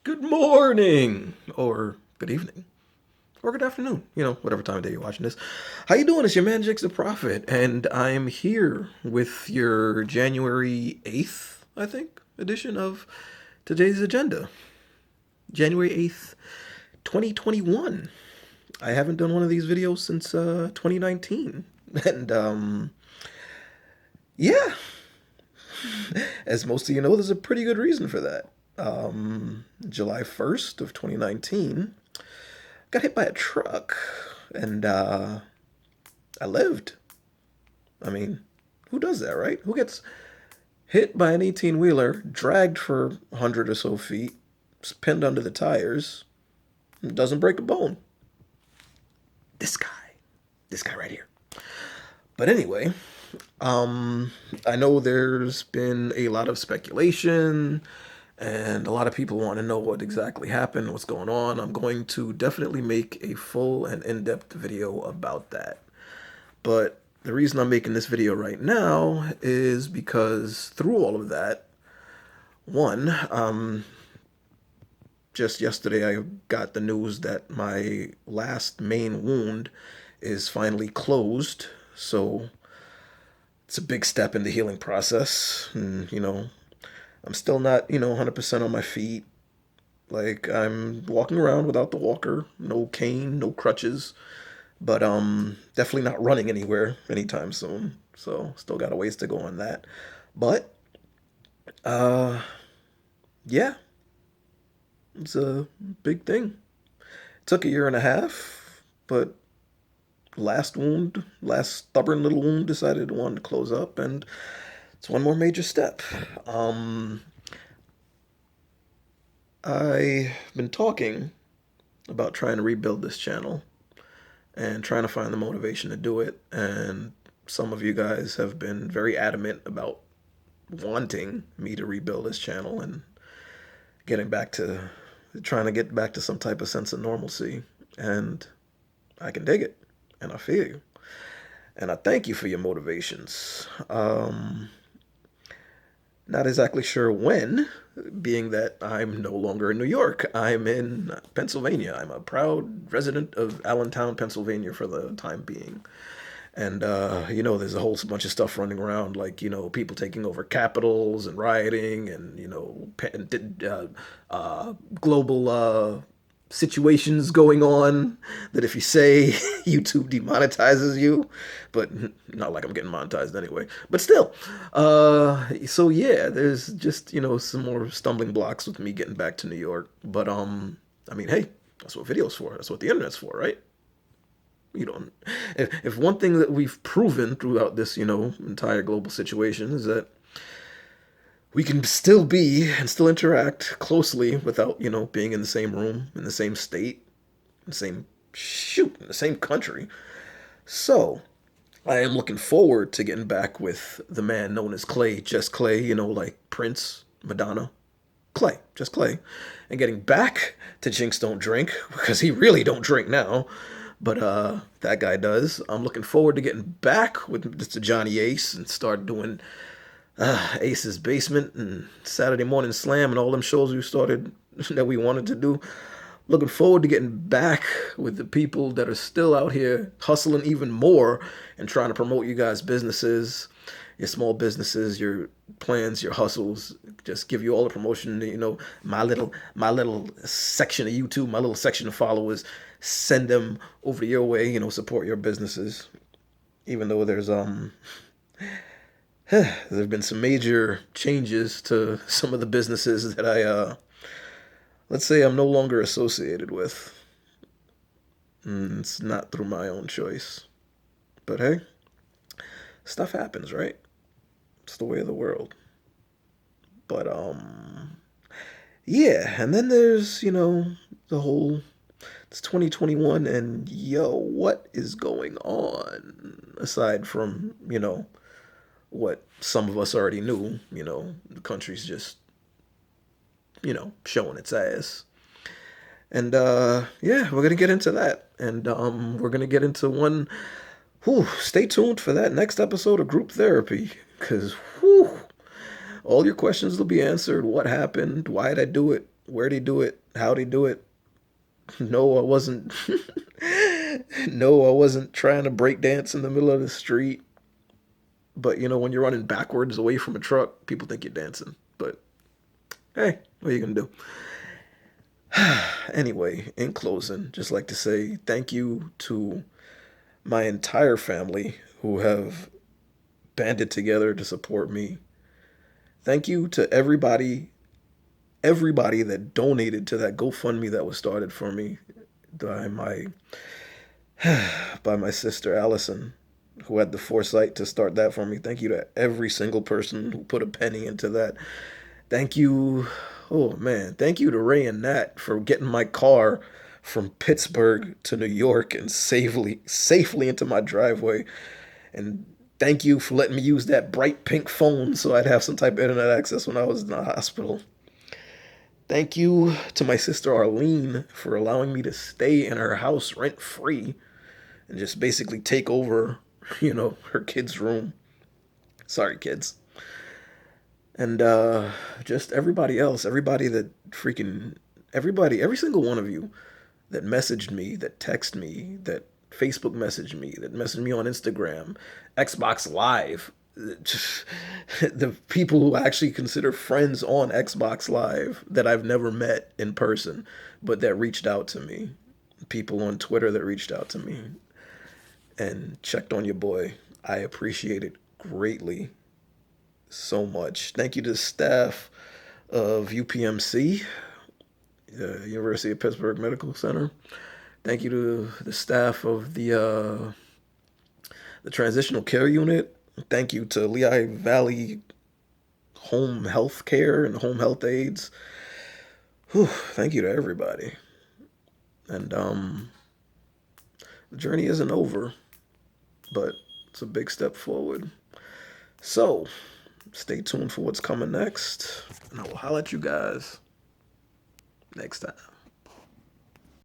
Good morning, or good evening, or good afternoon. Whatever time of day you're watching this. How you doing? It's your man Jinx the Prophet, and I'm here with your January 8th, I think, edition of today's agenda. January 8th, 2021. I haven't done one of these videos since 2019, and yeah, as most of you know, there's a pretty good reason for that. July 1st of 2019, got hit by a truck, and I lived. I mean, who does that, right? Who gets hit by an 18 wheeler, dragged for 100 or so feet, pinned under the tires, and doesn't break a bone? This guy. This guy right here. But anyway, I know there's been a lot of speculation and a lot of people want to know what exactly happened, what's going on. I'm going to definitely make a full and in-depth video about that. But the reason I'm making this video right now is because through all of that, one, just yesterday I got the news that my last main wound is finally closed. So it's a big step in the healing process. And, I'm still not, 100% on my feet. Like, I'm walking around without the walker, no cane, no crutches, but definitely not running anywhere anytime soon. So still got a ways to go on that. But uh yeah, it's a big thing. Took a year and a half, but last stubborn little wound decided it wanted to close up, and it's one more major step. Um I've been talking about trying to rebuild this channel and trying to find the motivation to do it. And some of you guys have been very adamant about wanting me to rebuild this channel and getting back to trying to get back to some type of sense of normalcy. And I can dig it, and I feel you, and I thank you for your motivations. Not exactly sure when, being that I'm no longer in New York. I'm in Pennsylvania. I'm a proud resident of Allentown, Pennsylvania for the time being. And, there's a whole bunch of stuff running around, like, people taking over capitals and rioting and, global situations going on that if you say YouTube demonetizes you, but not like I'm getting monetized anyway. But still, so yeah, there's just some more stumbling blocks with me getting back to New York. But I mean, hey, that's what video's for. That's what the internet's for, right? You don't. If one thing that we've proven throughout this entire global situation is that we can still be and still interact closely without, being in the same room, in the same state, in the same in the same country. So I am looking forward to getting back with the man known as Clay, just Clay, like Prince, Madonna, Clay, just Clay, and getting back to Jinx Don't Drink, because he really don't drink now, but that guy does. I'm looking forward to getting back with Mr. Johnny Ace and start doing Ace's Basement and Saturday Morning Slam and all them shows we started that we wanted to do. Looking forward to getting back with the people that are still out here hustling even more and trying to promote you guys' businesses, your small businesses, your plans, your hustles. Just give you all the promotion. My little section of YouTube, my little section of followers. Send them over your way. Support your businesses. Even though there have been some major changes to some of the businesses that let's say I'm no longer associated with. It's not through my own choice. But hey, stuff happens, right? It's the way of the world. But yeah, and then there's, the whole it's 2021 and yo, what is going on aside from, what some of us already knew, the country's just, showing its ass. And yeah, we're gonna get into that, and we're gonna get into one. Whew, stay tuned for that next episode of Group Therapy, because all your questions will be answered. What happened? Why did I do it? Where'd he do it? How'd he do it? No, I wasn't. No, I wasn't trying to break dance in the middle of the street. But you know, when you're running backwards away from a truck, people think you're dancing. But hey, what are you gonna do? Anyway, in closing, just like to say thank you to my entire family who have banded together to support me. Thank you to everybody that donated to that GoFundMe that was started for me by my by my sister Allison, who had the foresight to start that for me. Thank you to every single person who put a penny into that. Thank you. Oh man, thank you to Ray and Nat for getting my car from Pittsburgh to New York and safely into my driveway. And thank you for letting me use that bright pink phone so I'd have some type of internet access when I was in the hospital. Thank you to my sister Arlene for allowing me to stay in her house rent free and just basically take over, her kid's room. Sorry, kids. And just everybody else, every single one of you that messaged me, that texted me, that Facebook messaged me, that messaged me on Instagram, Xbox Live, just the people who I actually consider friends on Xbox Live that I've never met in person, but that reached out to me, people on Twitter that reached out to me and checked on your boy. I appreciate it greatly, so much. Thank you to the staff of UPMC, University of Pittsburgh Medical Center. Thank you to the staff of the Transitional Care Unit. Thank you to Lehigh Valley Home Health Care and Home Health Aides. Whew, thank you to everybody. And the journey isn't over, but it's a big step forward. So, stay tuned for what's coming next, and I will holler at you guys next time.